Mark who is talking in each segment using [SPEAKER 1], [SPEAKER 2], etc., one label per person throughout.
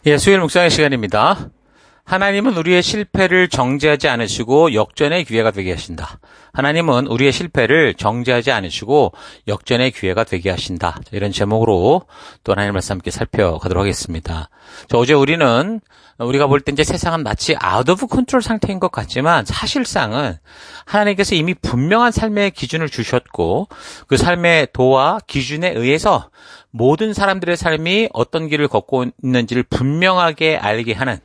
[SPEAKER 1] 예, 수요일 묵상의 시간입니다. 하나님은 우리의 실패를 정죄하지 않으시고 역전의 기회가 되게 하신다. 하나님은 우리의 실패를 정죄하지 않으시고 역전의 기회가 되게 하신다. 이런 제목으로 또 하나님의 말씀 함께 살펴가도록 하겠습니다. 어제 우리가 볼 때 이제 세상은 마치 아웃 오브 컨트롤 상태인 것 같지만 사실상은 하나님께서 이미 분명한 삶의 기준을 주셨고 그 삶의 도와 기준에 의해서 모든 사람들의 삶이 어떤 길을 걷고 있는지를 분명하게 알게 하는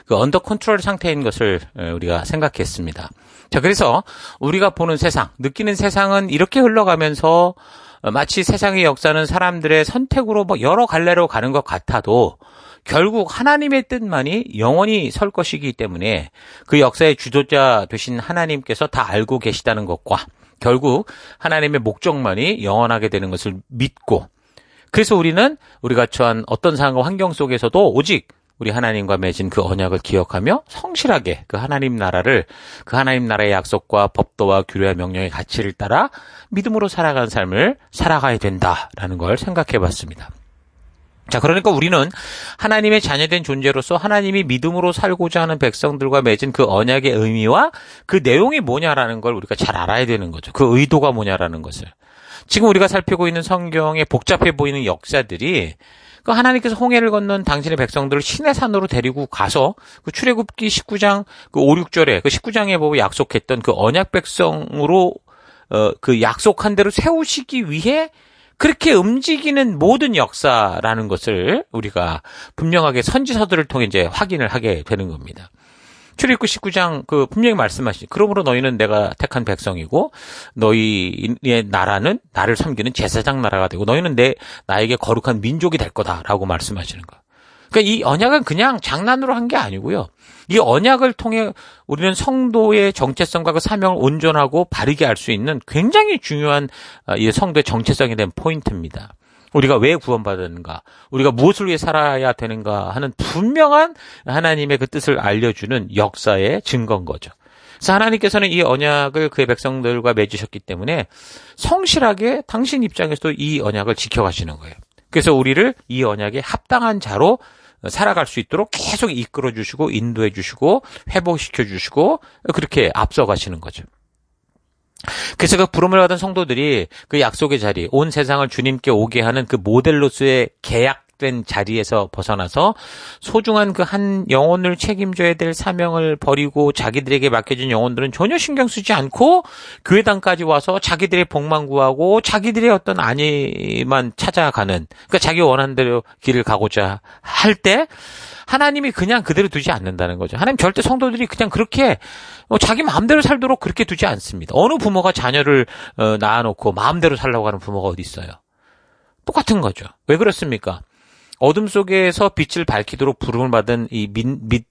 [SPEAKER 1] 그 언더 컨트롤 상태인 것을 우리가 생각했습니다. 자, 그래서 우리가 보는 세상, 느끼는 세상은 이렇게 흘러가면서 마치 세상의 역사는 사람들의 선택으로 여러 갈래로 가는 것 같아도 결국 하나님의 뜻만이 영원히 설 것이기 때문에 그 역사의 주도자 되신 하나님께서 다 알고 계시다는 것과 결국 하나님의 목적만이 영원하게 되는 것을 믿고 그래서 우리가 처한 어떤 상황과 환경 속에서도 오직 우리 하나님과 맺은 그 언약을 기억하며 성실하게 그 하나님 나라의 약속과 법도와 규례와 명령의 가치를 따라 믿음으로 살아가는 삶을 살아가야 된다라는 걸 생각해 봤습니다. 자, 그러니까 우리는 하나님의 자녀된 존재로서 하나님이 믿음으로 살고자 하는 백성들과 맺은 그 언약의 의미와 그 내용이 뭐냐라는 걸 우리가 잘 알아야 되는 거죠. 그 의도가 뭐냐라는 것을. 지금 우리가 살피고 있는 성경의 복잡해 보이는 역사들이 그 하나님께서 홍해를 건넌 당신의 백성들을 시내산으로 데리고 가서 그 출애굽기 19장 그 5, 6절에 그 19장에 보고 약속했던 그 언약 백성으로 그 약속한 대로 세우시기 위해 그렇게 움직이는 모든 역사라는 것을 우리가 분명하게 선지서들을 통해 이제 확인을 하게 되는 겁니다. 출애굽기 19장 그 분명히 말씀하시죠. 그러므로 너희는 내가 택한 백성이고 너희의 나라는 나를 섬기는 제사장 나라가 되고 너희는 나에게 거룩한 민족이 될 거다라고 말씀하시는 거예요. 그러니까 이 언약은 그냥 장난으로 한 게 아니고요. 이 언약을 통해 우리는 성도의 정체성과 그 사명을 온전하고 바르게 알 수 있는 굉장히 중요한 이 성도의 정체성에 대한 포인트입니다. 우리가 왜 구원받았는가, 우리가 무엇을 위해 살아야 되는가 하는 분명한 하나님의 그 뜻을 알려주는 역사의 증거인 거죠. 그래서 하나님께서는 이 언약을 그의 백성들과 맺으셨기 때문에 성실하게 당신 입장에서도 이 언약을 지켜가시는 거예요. 그래서 우리를 이 언약에 합당한 자로 살아갈 수 있도록 계속 이끌어 주시고 인도해 주시고 회복시켜 주시고 그렇게 앞서가시는 거죠. 그래서 그 부름을 받은 성도들이 그 약속의 자리, 온 세상을 주님께 오게 하는 그 모델로서의 계약된 자리에서 벗어나서 소중한 그 한 영혼을 책임져야 될 사명을 버리고 자기들에게 맡겨진 영혼들은 전혀 신경 쓰지 않고 교회당까지 와서 자기들의 복만 구하고 자기들의 어떤 안위만 찾아가는, 그러니까 자기 원하는 대로 길을 가고자 할 때 하나님이 그냥 그대로 두지 않는다는 거죠. 하나님 절대 성도들이 그냥 그렇게 자기 마음대로 살도록 그렇게 두지 않습니다. 어느 부모가 자녀를 낳아놓고 마음대로 살라고 하는 부모가 어디 있어요? 똑같은 거죠. 왜 그렇습니까? 어둠 속에서 빛을 밝히도록 부름을 받은 이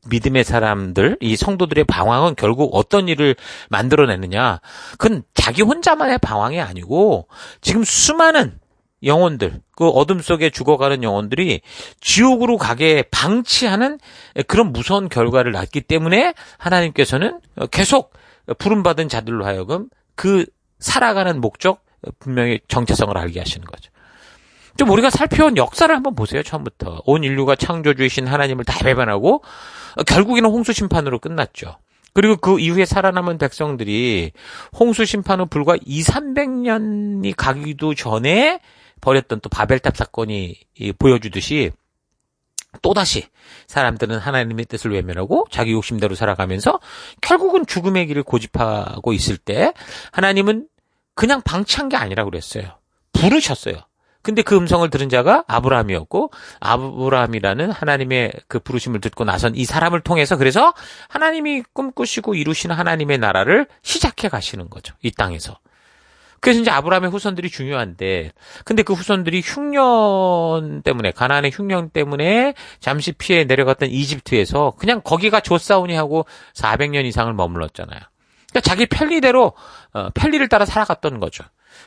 [SPEAKER 1] 믿음의 사람들, 이 성도들의 방황은 결국 어떤 일을 만들어내느냐? 그건 자기 혼자만의 방황이 아니고 지금 수많은 영혼들, 그 어둠 속에 죽어가는 영혼들이 지옥으로 가게 방치하는 그런 무서운 결과를 낳기 때문에 하나님께서는 계속 부름받은 자들로 하여금 그 살아가는 목적, 분명히 정체성을 알게 하시는 거죠. 좀 우리가 살펴온 역사를 한번 보세요. 처음부터. 온 인류가 창조주이신 하나님을 다 배반하고 결국에는 홍수 심판으로 끝났죠. 그리고 그 이후에 살아남은 백성들이 홍수 심판 후 불과 200~300년이 가기도 전에 벌였던 또 바벨탑 사건이 보여주듯이 또다시 사람들은 하나님의 뜻을 외면하고 자기 욕심대로 살아가면서 결국은 죽음의 길을 고집하고 있을 때 하나님은 그냥 방치한 게 아니라고 그랬어요. 부르셨어요. 근데 그 음성을 들은 자가 아브라함이었고 아브라함이라는 하나님의 그 부르심을 듣고 나선 이 사람을 통해서 그래서 하나님이 꿈꾸시고 이루시는 하나님의 나라를 시작해 가시는 거죠. 이 땅에서. 그래서 이제 아브라함의 후손들이 중요한데, 근데 그 후손들이 흉년 때문에, 가나안의 흉년 때문에 잠시 피해 내려갔던 이집트에서 그냥 거기가 좋사오니 하고 400년 이상을 머물렀잖아요. 그러니까 자기 편리대로, 편리를 따라 살아갔던 거죠.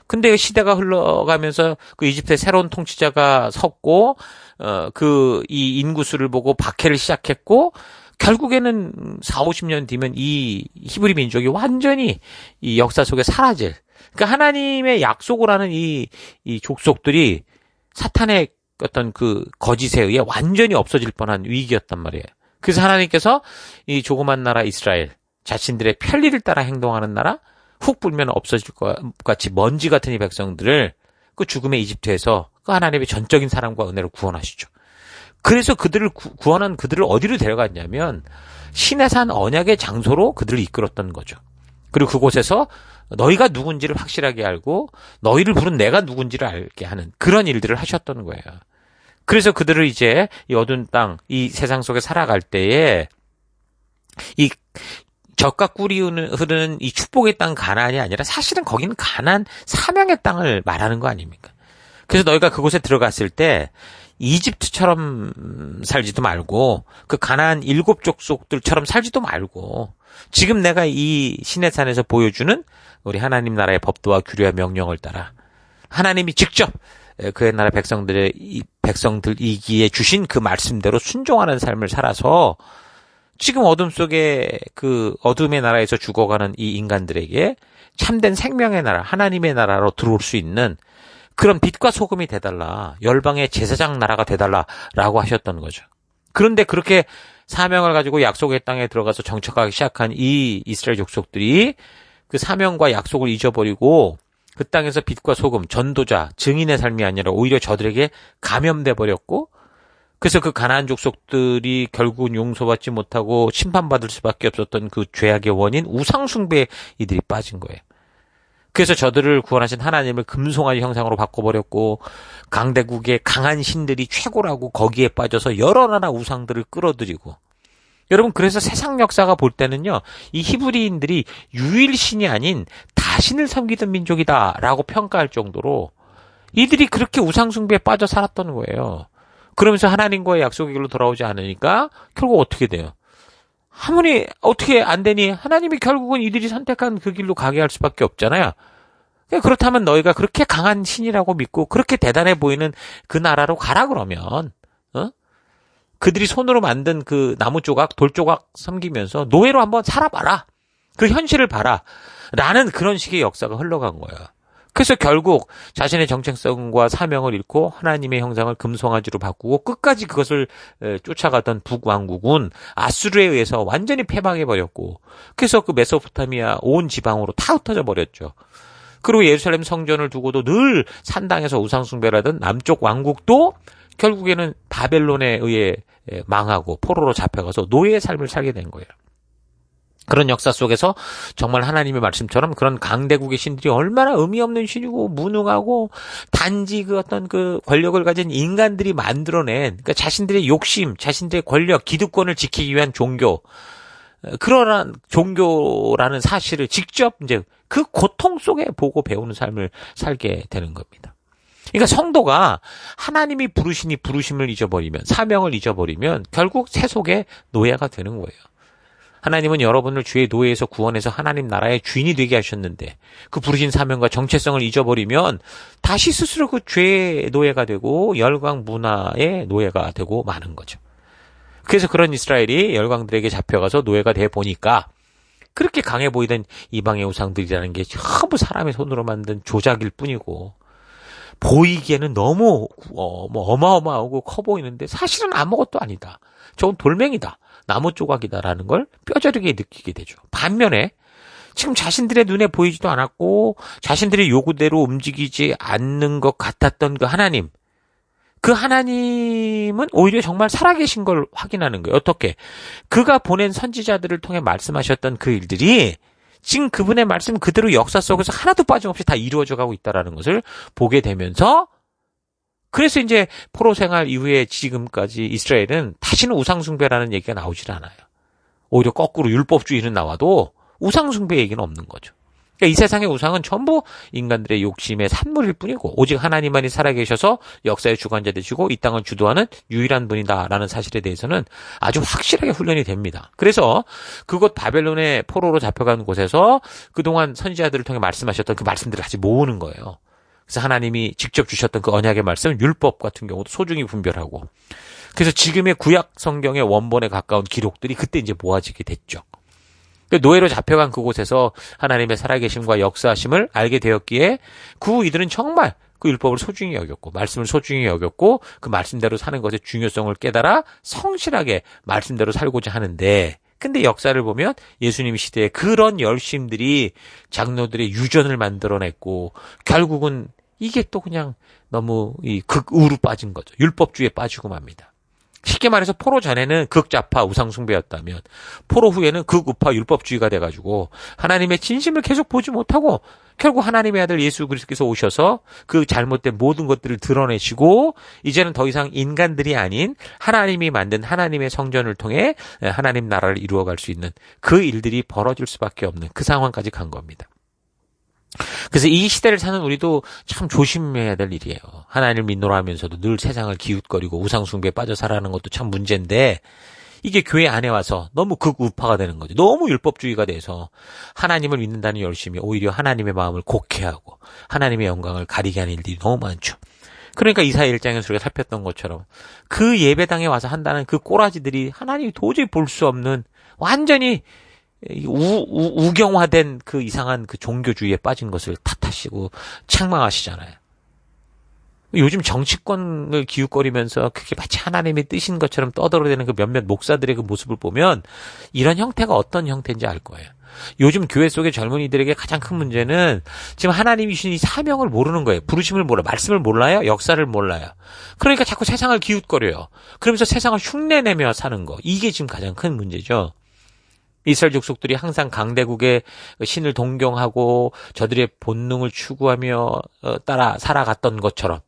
[SPEAKER 1] 근데 시대가 흘러가면서 그 이집트의 새로운 통치자가 섰고, 이 인구수를 보고 박해를 시작했고, 결국에는 40~50년 뒤면 이 히브리 민족이 완전히 이 역사 속에 사라질, 그러니까 하나님의 약속을 하는 이 족속들이 사탄의
[SPEAKER 2] 어떤 그 거짓에 의해 완전히 없어질 뻔한 위기였단 말이에요. 그래서 하나님께서 이 조그만 나라 이스라엘, 자신들의 편리를 따라 행동하는 나라, 훅 불면 없어질 것 같이 먼지 같은 이 백성들을 그 죽음의 이집트에서 그 하나님의 전적인 사랑과 은혜로 구원하시죠. 그래서 그들을 구원한 그들을 어디로 데려갔냐면 시내산 언약의 장소로 그들을 이끌었던 거죠. 그리고 그곳에서 너희가 누군지를 확실하게 알고 너희를 부른 내가 누군지를 알게 하는 그런 일들을 하셨던 거예요. 그래서 그들을 이제 이 어두운 땅, 이 세상 속에 살아갈 때에 이 젖과 꿀이 흐르는 이 축복의 땅 가나안이 아니라 사실은 거기는 가나안 사명의 땅을 말하는 거 아닙니까? 그래서 너희가 그곳에 들어갔을 때 이집트처럼 살지도 말고 그 가나안 7족속들처럼 살지도 말고 지금 내가 이 시내산에서 보여주는 우리 하나님 나라의 법도와 규례와 명령을 따라 하나님이 직접 그의 나라 백성들이기에 주신 그 말씀대로 순종하는 삶을 살아서 지금 어둠 속에 그 어둠의 나라에서 죽어가는 이 인간들에게 참된 생명의 나라, 하나님의 나라로 들어올 수 있는 그런 빛과 소금이 되달라, 열방의 제사장 나라가 되달라라고 하셨던 거죠. 그런데 그렇게 사명을 가지고 약속의 땅에 들어가서 정착하기 시작한 이 이스라엘 족속들이 그 사명과 약속을 잊어버리고 그 땅에서 빛과 소금, 전도자, 증인의 삶이 아니라 오히려 저들에게 감염돼 버렸고, 그래서 그 가나안 족속들이 결국은 용서받지 못하고 심판받을 수밖에 없었던 그 죄악의 원인 우상 숭배에 이들이 빠진 거예요. 그래서 저들을 구원하신 하나님을 금송아지 형상으로 바꿔버렸고 강대국의 강한 신들이 최고라고 거기에 빠져서 여러 나라 우상들을 끌어들이고, 여러분 그래서 세상 역사가 볼 때는요 이 히브리인들이 유일신이 아닌 다신을 섬기던 민족이다라고 평가할 정도로 이들이 그렇게 우상 숭배에 빠져 살았던 거예요. 그러면서 하나님과의 약속의 길로 돌아오지 않으니까 결국 어떻게 돼요? 아무리 어떻게 안 되니 하나님이 결국은 이들이 선택한 그 길로 가게 할 수밖에 없잖아요. 그렇다면 너희가 그렇게 강한 신이라고 믿고 그렇게 대단해 보이는 그 나라로 가라 그러면 그들이 손으로 만든 그 나무 조각, 돌 조각 섬기면서 노예로 한번 살아봐라. 그 현실을 봐라. 라는 그런 식의 역사가 흘러간 거야. 그래서 결국 자신의 정체성과 사명을 잃고 하나님의 형상을 금송아지로 바꾸고 끝까지 그것을 쫓아가던 북왕국은 아수르에 의해서 완전히 패망해버렸고, 그래서 그 메소포타미아 온 지방으로 다 흩어져 버렸죠. 그리고 예루살렘 성전을 두고도 늘 산당에서 우상숭배를 하던 남쪽 왕국도 결국에는 바벨론에 의해 망하고 포로로 잡혀가서 노예의 삶을 살게 된 거예요. 그런 역사 속에서 정말 하나님의 말씀처럼 그런 강대국의 신들이 얼마나 의미 없는 신이고 무능하고 단지 그 어떤 그 권력을 가진 인간들이 만들어낸, 그러니까 자신들의 욕심, 자신들의 권력, 기득권을 지키기 위한 종교, 그러한 종교라는 사실을 직접 이제 그 고통 속에 보고 배우는 삶을 살게 되는 겁니다. 그러니까 성도가 하나님이 부르시니 부르심을 잊어버리면, 사명을 잊어버리면 결국 세속의 노예가 되는 거예요. 하나님은 여러분을 죄의 노예에서 구원해서 하나님 나라의 주인이 되게 하셨는데 그 부르신 사명과 정체성을 잊어버리면 다시 스스로 그 죄의 노예가 되고 열강 문화의 노예가 되고 마는 거죠. 그래서 그런 이스라엘이 열강들에게 잡혀가서 노예가 돼 보니까 그렇게 강해 보이던 이방의 우상들이라는 게 전부 사람의 손으로 만든 조작일 뿐이고, 보이기에는 너무 어마어마하고 커 보이는데 사실은 아무것도 아니다. 저건 돌멩이다. 나무 조각이다라는 걸 뼈저리게 느끼게 되죠. 반면에 지금 자신들의 눈에 보이지도 않았고 자신들의 요구대로 움직이지 않는 것 같았던 그 하나님, 그 하나님은 오히려 정말 살아계신 걸 확인하는 거예요. 어떻게? 그가 보낸 선지자들을 통해 말씀하셨던 그 일들이 지금 그분의 말씀 그대로 역사 속에서 하나도 빠짐없이 다 이루어져 가고 있다는 것을 보게 되면서, 그래서 이제 포로 생활 이후에 지금까지 이스라엘은 다시는 우상숭배라는 얘기가 나오질 않아요. 오히려 거꾸로 율법주의는 나와도 우상숭배 얘기는 없는 거죠. 그러니까 이 세상의 우상은 전부 인간들의 욕심의 산물일 뿐이고 오직 하나님만이 살아계셔서 역사의 주관자 되시고 이 땅을 주도하는 유일한 분이다라는 사실에 대해서는 아주 확실하게 훈련이 됩니다. 그래서 그곳 바벨론의 포로로 잡혀간 곳에서 그동안 선지자들을 통해 말씀하셨던 그 말씀들을 같이 모으는 거예요. 그래서 하나님이 직접 주셨던 그 언약의 말씀, 율법 같은 경우도 소중히 분별하고, 그래서 지금의 구약 성경의 원본에 가까운 기록들이 그때 이제 모아지게 됐죠. 노예로 잡혀간 그곳에서 하나님의 살아계심과 역사하심을 알게 되었기에 그 후 이들은 정말 그 율법을 소중히 여겼고 말씀을 소중히 여겼고 그 말씀대로 사는 것의 중요성을 깨달아 성실하게 말씀대로 살고자 하는데 근데 역사를 보면 예수님 시대에 그런 열심들이 장로들의 유전을 만들어냈고 결국은 이게 또 그냥 너무 이 극우로 빠진 거죠. 율법주의에 빠지고 맙니다. 쉽게 말해서 포로 전에는 극좌파 우상숭배였다면 포로 후에는 극우파 율법주의가 돼가지고 하나님의 진심을 계속 보지 못하고 결국 하나님의 아들 예수 그리스도께서 오셔서 그 잘못된 모든 것들을 드러내시고 이제는 더 이상 인간들이 아닌 하나님이 만든 하나님의 성전을 통해 하나님 나라를 이루어갈 수 있는 그 일들이 벌어질 수밖에 없는 그 상황까지 간 겁니다. 그래서 이 시대를 사는 우리도 참 조심해야 될 일이에요. 하나님을 믿노라 하면서도 늘 세상을 기웃거리고 우상숭배에 빠져 살아가는 것도 참 문제인데 이게 교회 안에 와서 너무 극우파가 되는 거죠. 너무 율법주의가 돼서 하나님을 믿는다는 열심이 오히려 하나님의 마음을 곡해하고 하나님의 영광을 가리게 하는 일들이 너무 많죠. 그러니까 이사야 1장에서 우리가 살폈던 것처럼 그 예배당에 와서 한다는 그 꼬라지들이 하나님이 도저히 볼 수 없는 완전히 우경화된 그 이상한 그 종교주의에 빠진 것을 탓하시고 책망하시잖아요. 요즘 정치권을 기웃거리면서 그게 마치 하나님의 뜻인 것처럼 떠들어대는 그 몇몇 목사들의 그 모습을 보면 이런 형태가 어떤 형태인지 알 거예요. 요즘 교회 속의 젊은이들에게 가장 큰 문제는 지금 하나님이 주신 이 사명을 모르는 거예요. 부르심을 몰라, 말씀을 몰라요, 역사를 몰라요. 그러니까 자꾸 세상을 기웃거려요. 그러면서 세상을 흉내내며 사는 거. 이게 지금 가장 큰 문제죠. 이스라엘 족속들이 항상 강대국의 신을 동경하고 저들의 본능을 추구하며 따라 살아갔던 것처럼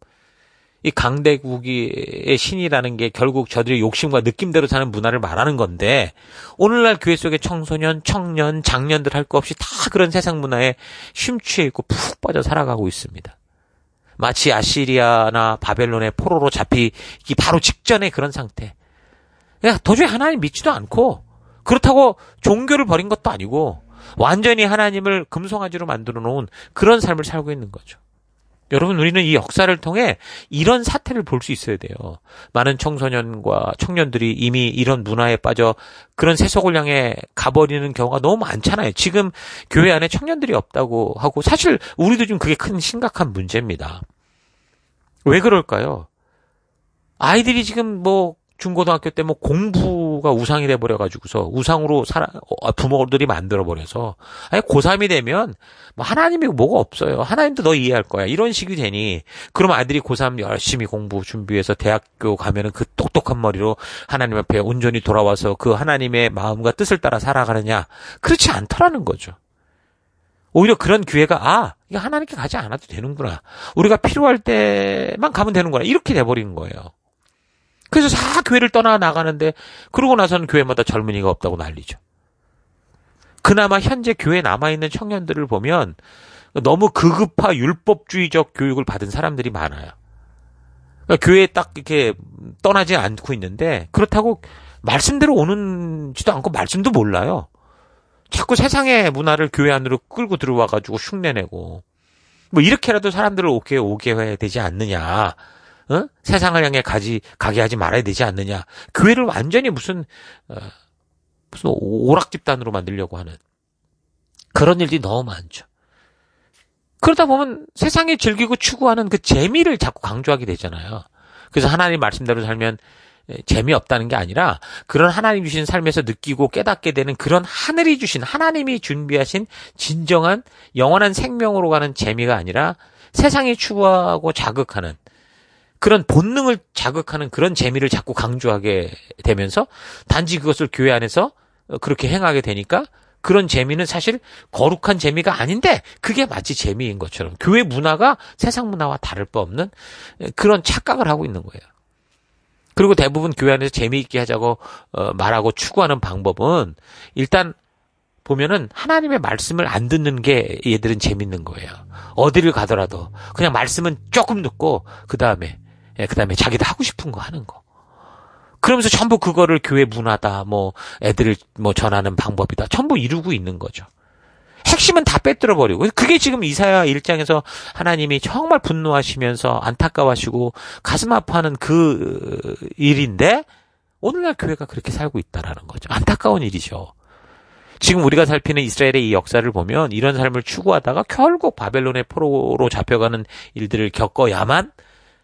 [SPEAKER 2] 이 강대국의 신이라는 게 결국 저들의 욕심과 느낌대로 사는 문화를 말하는 건데 오늘날 교회 속의 청소년, 청년, 장년들 할 거 없이 다 그런 세상 문화에 심취해 있고 푹 빠져 살아가고 있습니다. 마치 아시리아나 바벨론의 포로로 잡히기 바로 직전의 그런 상태. 그러니까 도저히 하나님 믿지도 않고 그렇다고 종교를 버린 것도 아니고 완전히 하나님을 금송아지로 만들어 놓은 그런 삶을 살고 있는 거죠. 여러분 우리는 이 역사를 통해 이런 사태를 볼 수 있어야 돼요. 많은 청소년과 청년들이 이미 이런 문화에 빠져 그런 세속을 향해 가버리는 경우가 너무 많잖아요. 지금 교회 안에 청년들이 없다고 하고 사실 우리도 좀 그게 큰 심각한 문제입니다. 왜 그럴까요? 아이들이 지금 중고등학교 때 공부가 우상이 돼버려가지고서 우상으로 부모들이 만들어버려서 아니 고3이 되면 하나님이 뭐가 없어요. 하나님도 너 이해할 거야. 이런 식이 되니 그럼 아이들이 고3 열심히 공부 준비해서 대학교 가면은 그 똑똑한 머리로 하나님 앞에 온전히 돌아와서 그 하나님의 마음과 뜻을 따라 살아가느냐? 그렇지 않더라는 거죠. 오히려 그런 기회가 이거 하나님께 가지 않아도 되는구나. 우리가 필요할 때만 가면 되는구나. 이렇게 돼버리는 거예요. 그래서 다 교회를 떠나가는데 그러고 나서는 교회마다 젊은이가 없다고 난리죠. 그나마 현재 교회에 남아있는 청년들을 보면 너무 극우파 율법주의적 교육을 받은 사람들이 많아요. 그러니까 교회에 딱 이렇게 떠나지 않고 있는데 그렇다고 말씀대로 오는지도 않고 말씀도 몰라요. 자꾸 세상의 문화를 교회 안으로 끌고 들어와가지고 흉내내고 이렇게라도 사람들을 오게 해야 되지 않느냐. 세상을 향해 가게 하지 말아야 되지 않느냐. 교회를 완전히 무슨 오락 집단으로 만들려고 하는 그런 일들이 너무 많죠. 그러다 보면 세상에 즐기고 추구하는 그 재미를 자꾸 강조하게 되잖아요. 그래서 하나님 말씀대로 살면 재미없다는 게 아니라 그런 하나님 주신 삶에서 느끼고 깨닫게 되는 그런 하늘이 주신 하나님이 준비하신 진정한 영원한 생명으로 가는 재미가 아니라 세상이 추구하고 자극하는 그런 본능을 자극하는 그런 재미를 자꾸 강조하게 되면서 단지 그것을 교회 안에서 그렇게 행하게 되니까 그런 재미는 사실 거룩한 재미가 아닌데 그게 마치 재미인 것처럼 교회 문화가 세상 문화와 다를 바 없는 그런 착각을 하고 있는 거예요. 그리고 대부분 교회 안에서 재미있게 하자고 말하고 추구하는 방법은 일단 보면은 하나님의 말씀을 안 듣는 게 얘들은 재밌는 거예요. 어디를 가더라도 그냥 말씀은 조금 듣고 그 다음에 자기도 하고 싶은 거 하는 거. 그러면서 전부 그거를 교회 문화다, 애들을 전하는 방법이다. 전부 이루고 있는 거죠. 핵심은 다 빼들어 버리고. 그게 지금 이사야 1장에서 하나님이 정말 분노하시면서 안타까워하시고 가슴 아파하는 그 일인데 오늘날 교회가 그렇게 살고 있다라는 거죠. 안타까운 일이죠. 지금 우리가 살피는 이스라엘의 이 역사를 보면 이런 삶을 추구하다가 결국 바벨론의 포로로 잡혀가는 일들을 겪어야만,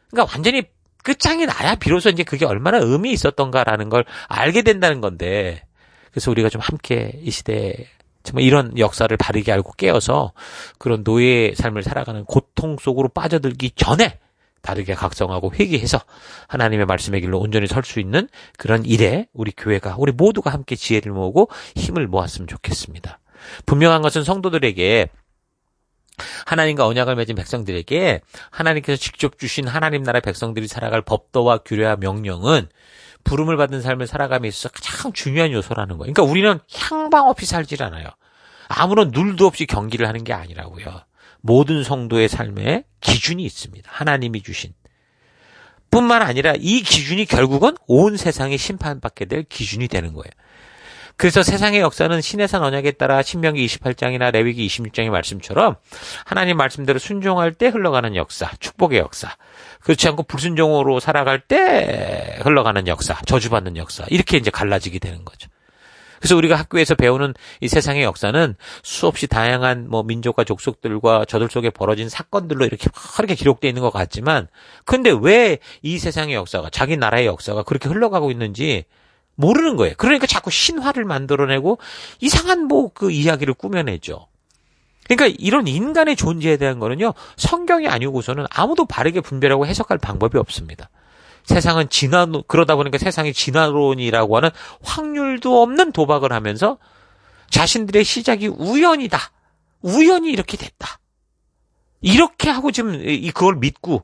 [SPEAKER 2] 그러니까 완전히 끝장이 나야 비로소 이제 그게 얼마나 의미 있었던가라는 걸 알게 된다는 건데, 그래서 우리가 좀 함께 이 시대에 정말 이런 역사를 바르게 알고 깨어서 그런 노예의 삶을 살아가는 고통 속으로 빠져들기 전에 다르게 각성하고 회개해서 하나님의 말씀의 길로 온전히 설 수 있는 그런 일에 우리 교회가, 우리 모두가 함께 지혜를 모으고 힘을 모았으면 좋겠습니다. 분명한 것은 성도들에게, 하나님과 언약을 맺은 백성들에게 하나님께서 직접 주신 하나님 나라의 백성들이 살아갈 법도와 규례와 명령은 부름을 받은 삶을 살아감에 있어서 가장 중요한 요소라는 거예요. 그러니까 우리는 향방 없이 살질 않아요. 아무런 눌도 없이 경기를 하는 게 아니라고요. 모든 성도의 삶에 기준이 있습니다. 하나님이 주신. 뿐만 아니라 이 기준이 결국은 온 세상이 심판받게 될 기준이 되는 거예요. 그래서 세상의 역사는 신의 산 언약에 따라 신명기 28장이나 레위기 26장의 말씀처럼 하나님 말씀대로 순종할 때 흘러가는 역사, 축복의 역사, 그렇지 않고 불순종으로 살아갈 때 흘러가는 역사, 저주받는 역사, 이렇게 이제 갈라지게 되는 거죠. 그래서 우리가 학교에서 배우는 이 세상의 역사는 수없이 다양한 민족과 족속들과 저들 속에 벌어진 사건들로 이렇게 기록되어 있는 것 같지만, 근데 왜 이 세상의 역사가, 자기 나라의 역사가 그렇게 흘러가고 있는지 모르는 거예요. 그러니까 자꾸 신화를 만들어내고 이상한 그 이야기를 꾸며내죠. 그러니까 이런 인간의 존재에 대한 거는요, 성경이 아니고서는 아무도 바르게 분별하고 해석할 방법이 없습니다. 세상은 그러다 보니까 세상이 진화론이라고 하는 확률도 없는 도박을 하면서 자신들의 시작이 우연이다. 우연히 이렇게 됐다. 이렇게 하고 지금 그걸 믿고,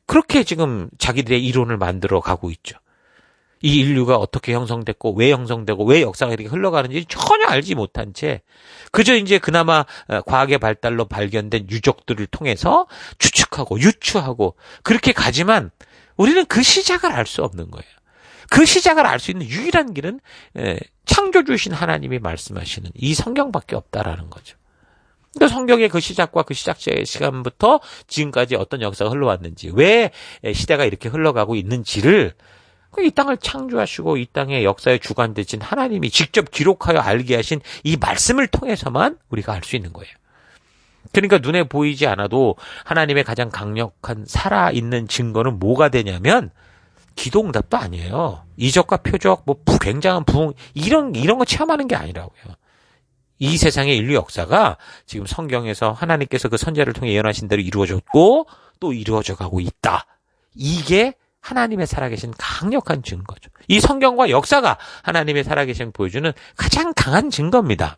[SPEAKER 2] 그렇게 지금 자기들의 이론을 만들어 가고 있죠. 이 인류가 어떻게 형성됐고 왜 역사가 이렇게 흘러가는지 전혀 알지 못한 채 그저 이제 그나마 과학의 발달로 발견된 유적들을 통해서 추측하고 유추하고 그렇게 가지만 우리는 그 시작을 알 수 없는 거예요. 그 시작을 알 수 있는 유일한 길은 창조주신 하나님이 말씀하시는 이 성경밖에 없다라는 거죠. 그러니까 성경의 그 시작과 그 시작의 시간부터 지금까지 어떤 역사가 흘러왔는지, 왜 시대가 이렇게 흘러가고 있는지를 이 땅을 창조하시고 이 땅의 역사의 주관 되신 하나님이 직접 기록하여 알게 하신 이 말씀을 통해서만 우리가 알 수 있는 거예요. 그러니까 눈에 보이지 않아도 하나님의 가장 강력한 살아있는 증거는 뭐가 되냐면 기도응답도 아니에요. 이적과 표적, 굉장한 부흥, 이런 거 체험하는 게 아니라고요. 이 세상의 인류 역사가 지금 성경에서 하나님께서 그 선지자를 통해 예언하신 대로 이루어졌고 또 이루어져 가고 있다. 이게 하나님의 살아계신 강력한 증거죠. 이 성경과 역사가 하나님의 살아계신 보여주는 가장 강한 증거입니다.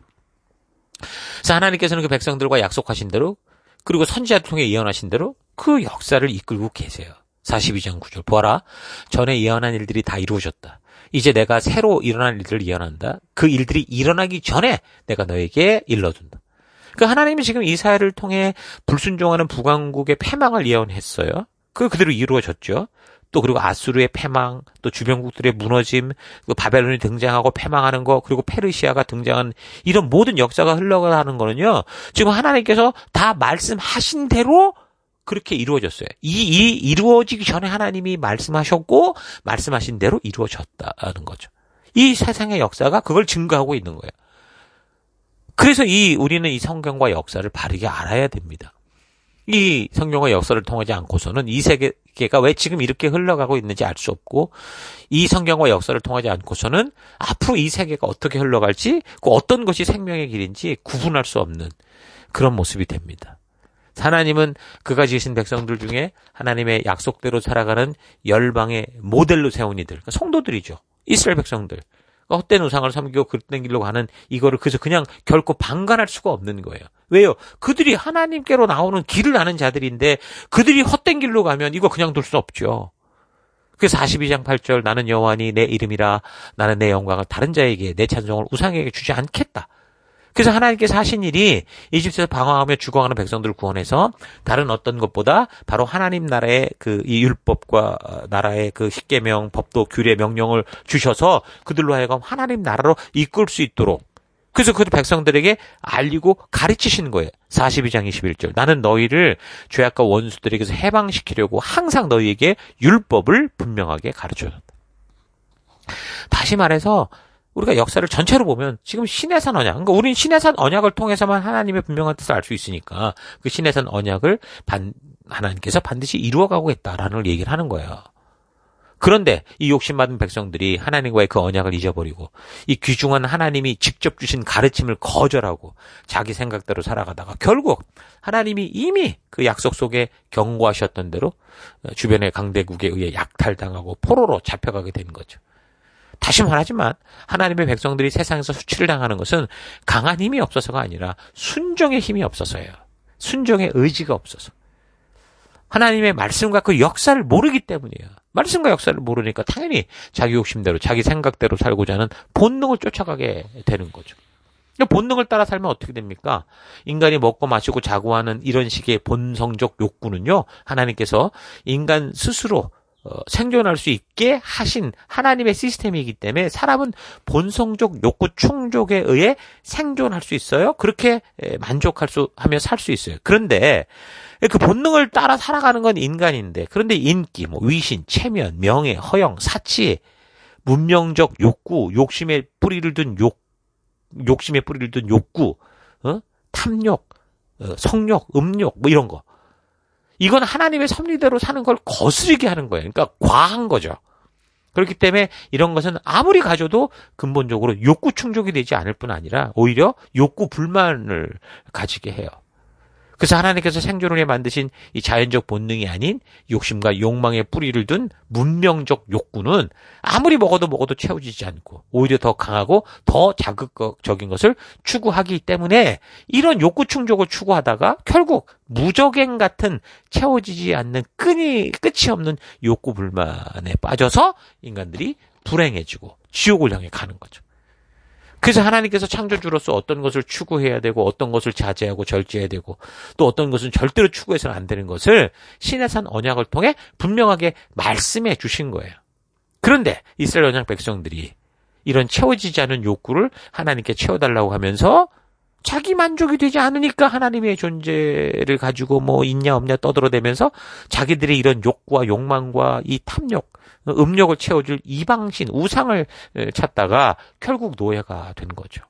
[SPEAKER 2] 그래서 하나님께서는 그 백성들과 약속하신 대로, 그리고 선지자를 통해 예언하신 대로 그 역사를 이끌고 계세요. 42장 9절 보아라, 전에 예언한 일들이 다 이루어졌다. 이제 내가 새로 일어날 일들을 예언한다. 그 일들이 일어나기 전에 내가 너에게 일러둔다. 그 하나님이 지금 이스라엘을 통해 불순종하는 북왕국의 패망을 예언했어요. 그 그대로 이루어졌죠. 또 그리고 아수르의 패망, 또 주변국들의 무너짐, 바벨론이 등장하고 패망하는 거, 그리고 페르시아가 등장하는 이런 모든 역사가 흘러가는 거는요, 지금 하나님께서 다 말씀하신 대로 그렇게 이루어졌어요. 이 이루어지기 전에 하나님이 말씀하셨고 말씀하신 대로 이루어졌다는 거죠. 이 세상의 역사가 그걸 증거하고 있는 거예요. 그래서 우리는 이 성경과 역사를 바르게 알아야 됩니다. 이 성경과 역사를 통하지 않고서는 이 세계가 왜 지금 이렇게 흘러가고 있는지 알 수 없고, 이 성경과 역사를 통하지 않고서는 앞으로 이 세계가 어떻게 흘러갈지, 어떤 것이 생명의 길인지 구분할 수 없는 그런 모습이 됩니다. 하나님은 그가 지으신 백성들 중에 하나님의 약속대로 살아가는 열방의 모델로 세운 이들, 그러니까 성도들이죠. 이스라엘 백성들. 헛된 우상을 섬기고 그릇된 길로 가는 이거를 그냥 결코 방관할 수가 없는 거예요. 왜요? 그들이 하나님께로 나오는 길을 아는 자들인데 그들이 헛된 길로 가면 이거 그냥 둘 수 없죠. 그래서 42장 8절 나는 여호와니 내 이름이라 나는 내 영광을 다른 자에게 내 찬송을 우상에게 주지 않겠다. 그래서 하나님께서 하신 일이 이집트에서 방황하며 죽어가는 백성들을 구원해서 다른 어떤 것보다 바로 하나님 나라의 이 율법과 나라의 그 십계명, 법도, 규례, 명령을 주셔서 그들로 하여금 하나님 나라로 이끌 수 있도록, 그래서 그 백성들에게 알리고 가르치시는 거예요. 42장 21절 나는 너희를 죄악과 원수들에게서 해방시키려고 항상 너희에게 율법을 분명하게 가르쳐줬다. 다시 말해서 우리가 역사를 전체로 보면 지금 신해산 언약, 그러니까 우리는 신해산 언약을 통해서만 하나님의 분명한 뜻을 알 수 있으니까 그 신해산 언약을 하나님께서 반드시 이루어가고있다라는 걸 얘기를 하는 거예요. 그런데 이 욕심받은 백성들이 하나님과의 그 언약을 잊어버리고 이 귀중한 하나님이 직접 주신 가르침을 거절하고 자기 생각대로 살아가다가 결국 하나님이 이미 그 약속 속에 경고하셨던 대로 주변의 강대국에 의해 약탈당하고 포로로 잡혀가게 되는 거죠. 다시 말하지만 하나님의 백성들이 세상에서 수치를 당하는 것은 강한 힘이 없어서가 아니라 순종의 힘이 없어서예요. 순종의 의지가 없어서. 하나님의 말씀과 그 역사를 모르기 때문이에요. 말씀과 역사를 모르니까 당연히 자기 욕심대로 자기 생각대로 살고자 하는 본능을 쫓아가게 되는 거죠. 본능을 따라 살면 어떻게 됩니까? 인간이 먹고 마시고 자고 하는 이런 식의 본성적 욕구는요, 하나님께서 인간 스스로 생존할 수 있게 하신 하나님의 시스템이기 때문에 사람은 본성적 욕구 충족에 의해 생존할 수 있어요. 그렇게 하며 살 수 있어요. 그런데 그 본능을 따라 살아가는 건 인간인데, 그런데 인기, 위신, 체면, 명예, 허영, 사치, 문명적 욕구, 욕심에 뿌리를 둔 욕구, 탐욕, 성욕, 음욕, 이런 거. 이건 하나님의 섭리대로 사는 걸 거스르게 하는 거예요. 그러니까 과한 거죠. 그렇기 때문에 이런 것은 아무리 가져도 근본적으로 욕구 충족이 되지 않을 뿐 아니라 오히려 욕구 불만을 가지게 해요. 그래서 하나님께서 생존을 위해 만드신 이 자연적 본능이 아닌 욕심과 욕망에 뿌리를 둔 문명적 욕구는 아무리 먹어도 채워지지 않고 오히려 더 강하고 더 자극적인 것을 추구하기 때문에 이런 욕구 충족을 추구하다가 결국 무적행 같은 채워지지 않는 끝이 없는 욕구 불만에 빠져서 인간들이 불행해지고 지옥을 향해 가는 거죠. 그래서 하나님께서 창조주로서 어떤 것을 추구해야 되고 어떤 것을 자제하고 절제해야 되고 또 어떤 것은 절대로 추구해서는 안 되는 것을 신해산 언약을 통해 분명하게 말씀해 주신 거예요. 그런데 이스라엘 언약 백성들이 이런 채워지지 않은 욕구를 하나님께 채워달라고 하면서 자기 만족이 되지 않으니까 하나님의 존재를 가지고 있냐 없냐 떠들어대면서 자기들의 이런 욕구와 욕망과 이 탐욕, 음욕을 채워줄 이방신, 우상을 찾다가 결국 노예가 된 거죠.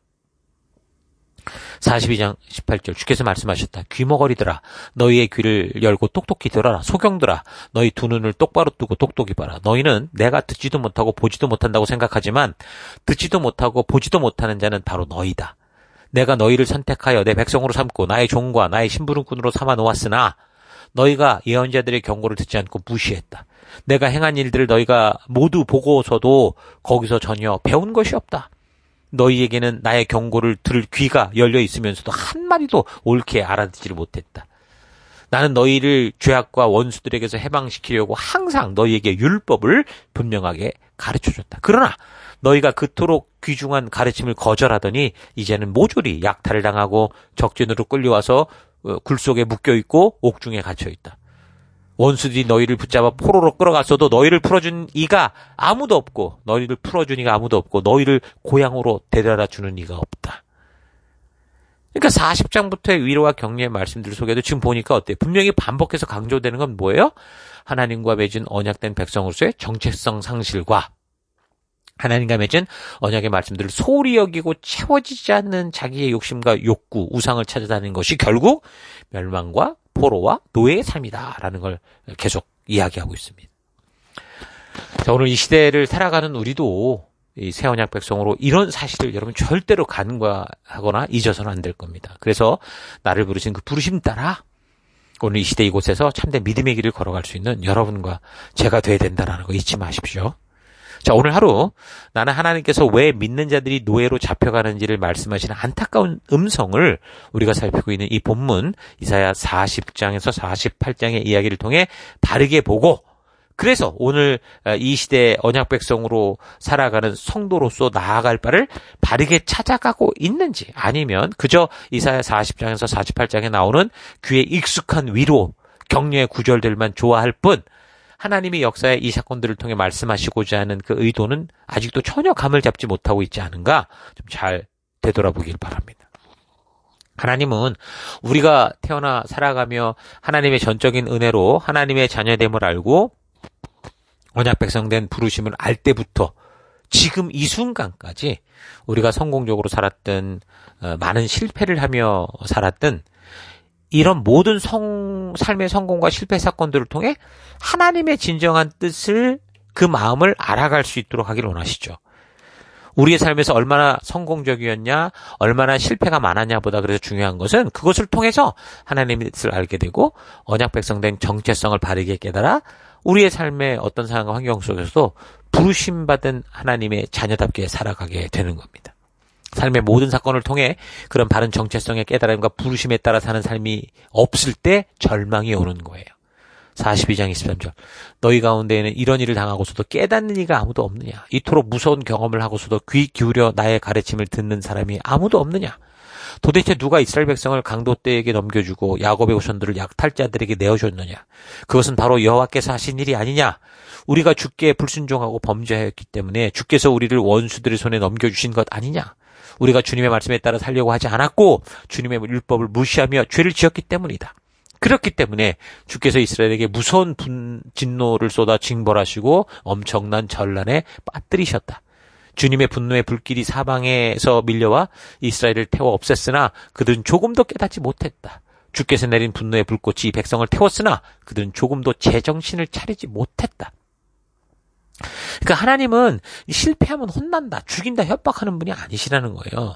[SPEAKER 2] 42장 18절 주께서 말씀하셨다. 귀머거리들아 너희의 귀를 열고 똑똑히 들어라. 소경들아 너희 두 눈을 똑바로 뜨고 똑똑히 봐라. 너희는 내가 듣지도 못하고 보지도 못한다고 생각하지만 듣지도 못하고 보지도 못하는 자는 바로 너희다. 내가 너희를 선택하여 내 백성으로 삼고 나의 종과 나의 심부름꾼으로 삼아 놓았으나 너희가 예언자들의 경고를 듣지 않고 무시했다. 내가 행한 일들을 너희가 모두 보고서도 거기서 전혀 배운 것이 없다. 너희에게는 나의 경고를 들을 귀가 열려 있으면서도 한마디도 옳게 알아듣지를 못했다. 나는 너희를 죄악과 원수들에게서 해방시키려고 항상 너희에게 율법을 분명하게 가르쳐줬다. 그러나 너희가 그토록 귀중한 가르침을 거절하더니 이제는 모조리 약탈을 당하고 적진으로 끌려와서 굴 속에 묶여있고 옥중에 갇혀있다. 원수들이 너희를 붙잡아 포로로 끌어갔어도 너희를 풀어준 이가 아무도 없고 너희를 풀어준 이가 아무도 없고 너희를 고향으로 데려다 주는 이가 없다. 그러니까 40장부터의 위로와 격려의 말씀들 속에도 지금 보니까 어때요? 분명히 반복해서 강조되는 건 뭐예요? 하나님과 맺은 언약된 백성으로서의 정체성 상실과 하나님과 맺은 언약의 말씀들을 소홀히 여기고 채워지지 않는 자기의 욕심과 욕구, 우상을 찾아다니는 것이 결국 멸망과 포로와 노예의 삶이다라는 걸 계속 이야기하고 있습니다. 자, 오늘 이 시대를 살아가는 우리도 이 새 언약 백성으로 이런 사실을 여러분 절대로 간과하거나 잊어서는 안 될 겁니다. 그래서 나를 부르신 그 부르심 따라 오늘 이 시대 이곳에서 참된 믿음의 길을 걸어갈 수 있는 여러분과 제가 돼야 된다는 거 잊지 마십시오. 자, 오늘 하루 나는 하나님께서 왜 믿는 자들이 노예로 잡혀가는지를 말씀하시는 안타까운 음성을 우리가 살피고 있는 이 본문 이사야 40장에서 48장의 이야기를 통해 바르게 보고 그래서 오늘 이 시대의 언약 백성으로 살아가는 성도로서 나아갈 바를 바르게 찾아가고 있는지 아니면 그저 이사야 40장에서 48장에 나오는 귀에 익숙한 위로, 격려의 구절들만 좋아할 뿐 하나님이 역사의 이 사건들을 통해 말씀하시고자 하는 그 의도는 아직도 전혀 감을 잡지 못하고 있지 않은가 좀 잘 되돌아보길 바랍니다. 하나님은 우리가 태어나 살아가며 하나님의 전적인 은혜로 하나님의 자녀됨을 알고 언약 백성된 부르심을 알 때부터 지금 이 순간까지 우리가 성공적으로 살았든 많은 실패를 하며 살았든 이런 모든 삶의 성공과 실패 사건들을 통해 하나님의 진정한 뜻을 그 마음을 알아갈 수 있도록 하기를 원하시죠. 우리의 삶에서 얼마나 성공적이었냐, 얼마나 실패가 많았냐보다 그래서 중요한 것은 그것을 통해서 하나님의 뜻을 알게 되고 언약 백성된 정체성을 바르게 깨달아 우리의 삶의 어떤 상황과 환경 속에서도 부르심받은 하나님의 자녀답게 살아가게 되는 겁니다. 삶의 모든 사건을 통해 그런 바른 정체성의 깨달음과 부르심에 따라 사는 삶이 없을 때 절망이 오는 거예요. 42장 23절 너희 가운데에는 이런 일을 당하고서도 깨닫는 이가 아무도 없느냐. 이토록 무서운 경험을 하고서도 귀 기울여 나의 가르침을 듣는 사람이 아무도 없느냐. 도대체 누가 이스라엘 백성을 강도 떼에게 넘겨주고 야곱의 후손들을 약탈자들에게 내어줬느냐. 그것은 바로 여호와께서 하신 일이 아니냐. 우리가 주께 불순종하고 범죄하였기 때문에 주께서 우리를 원수들의 손에 넘겨주신 것 아니냐. 우리가 주님의 말씀에 따라 살려고 하지 않았고 주님의 율법을 무시하며 죄를 지었기 때문이다. 그렇기 때문에 주께서 이스라엘에게 무서운 진노를 쏟아 징벌하시고 엄청난 전란에 빠뜨리셨다. 주님의 분노의 불길이 사방에서 밀려와 이스라엘을 태워 없앴으나 그들은 조금도 깨닫지 못했다. 주께서 내린 분노의 불꽃이 이 백성을 태웠으나 그들은 조금도 제정신을 차리지 못했다. 그러니까 하나님은 실패하면 혼난다, 죽인다, 협박하는 분이 아니시라는 거예요.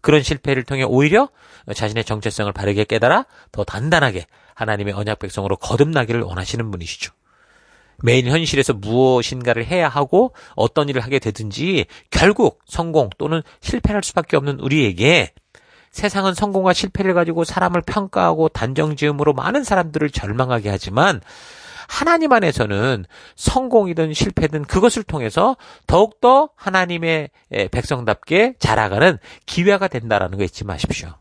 [SPEAKER 2] 그런 실패를 통해 오히려 자신의 정체성을 바르게 깨달아 더 단단하게 하나님의 언약 백성으로 거듭나기를 원하시는 분이시죠. 매일 현실에서 무엇인가를 해야 하고 어떤 일을 하게 되든지 결국 성공 또는 실패할 수밖에 없는 우리에게 세상은 성공과 실패를 가지고 사람을 평가하고 단정지음으로 많은 사람들을 절망하게 하지만 하나님 안에서는 성공이든 실패든 그것을 통해서 더욱더 하나님의 백성답게 자라가는 기회가 된다라는 거 잊지 마십시오.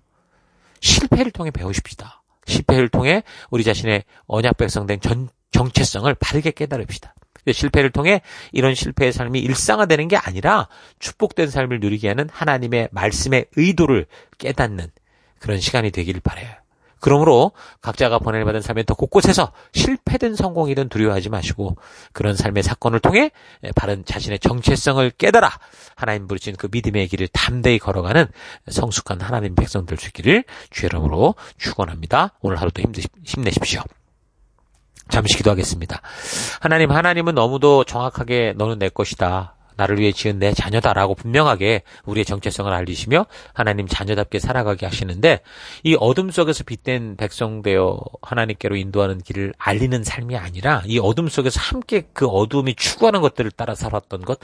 [SPEAKER 2] 실패를 통해 배우십시다. 실패를 통해 우리 자신의 언약 백성된 정체성을 바르게 깨달읍시다. 실패를 통해 이런 실패의 삶이 일상화되는 게 아니라 축복된 삶을 누리게 하는 하나님의 말씀의 의도를 깨닫는 그런 시간이 되기를 바라요. 그러므로 각자가 번뇌받은 삶의 더 곳곳에서 실패든 성공이든 두려워하지 마시고 그런 삶의 사건을 통해 바른 자신의 정체성을 깨달아 하나님 부르신 그 믿음의 길을 담대히 걸어가는 성숙한 하나님 백성들 되기를 주의 이름으로 축원합니다. 오늘 하루도 힘내십시오. 잠시 기도하겠습니다. 하나님은 너무도 정확하게 너는 내 것이다. 나를 위해 지은 내 자녀다라고 분명하게 우리의 정체성을 알리시며 하나님 자녀답게 살아가게 하시는데 이 어둠 속에서 빛된 백성 되어 하나님께로 인도하는 길을 알리는 삶이 아니라 이 어둠 속에서 함께 그 어둠이 추구하는 것들을 따라 살았던 것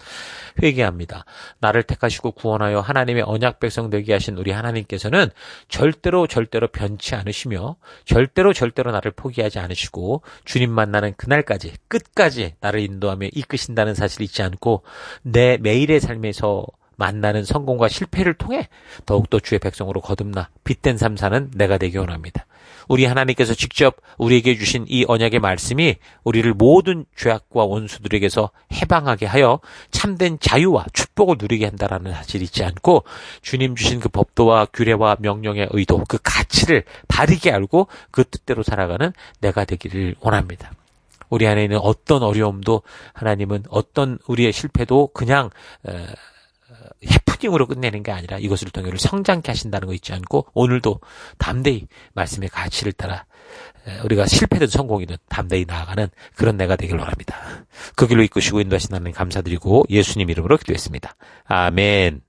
[SPEAKER 2] 회개합니다. 나를 택하시고 구원하여 하나님의 언약 백성 되게 하신 우리 하나님께서는 절대로 변치 않으시며 절대로 나를 포기하지 않으시고 주님 만나는 그날까지 끝까지 나를 인도하며 이끄신다는 사실을 잊지 않고 내 매일의 삶에서 만나는 성공과 실패를 통해 더욱더 주의 백성으로 거듭나 빛된 삶 사는 내가 되기 원합니다. 우리 하나님께서 직접 우리에게 주신 이 언약의 말씀이 우리를 모든 죄악과 원수들에게서 해방하게 하여 참된 자유와 축복을 누리게 한다라는 사실을 잊지 않고 주님 주신 그 법도와 규례와 명령의 의도, 그 가치를 바르게 알고 그 뜻대로 살아가는 내가 되기를 원합니다. 우리 안에 있는 어떤 어려움도 하나님은 어떤 우리의 실패도 그냥 해프닝으로 끝내는 게 아니라 이것을 통해 우리를 성장케 하신다는 거 잊지 않고 오늘도 담대히 말씀의 가치를 따라 우리가 실패든 성공이든 담대히 나아가는 그런 내가 되길 원합니다. 그 길로 이끄시고 인도하신 하나님 감사드리고 예수님 이름으로 기도했습니다. 아멘.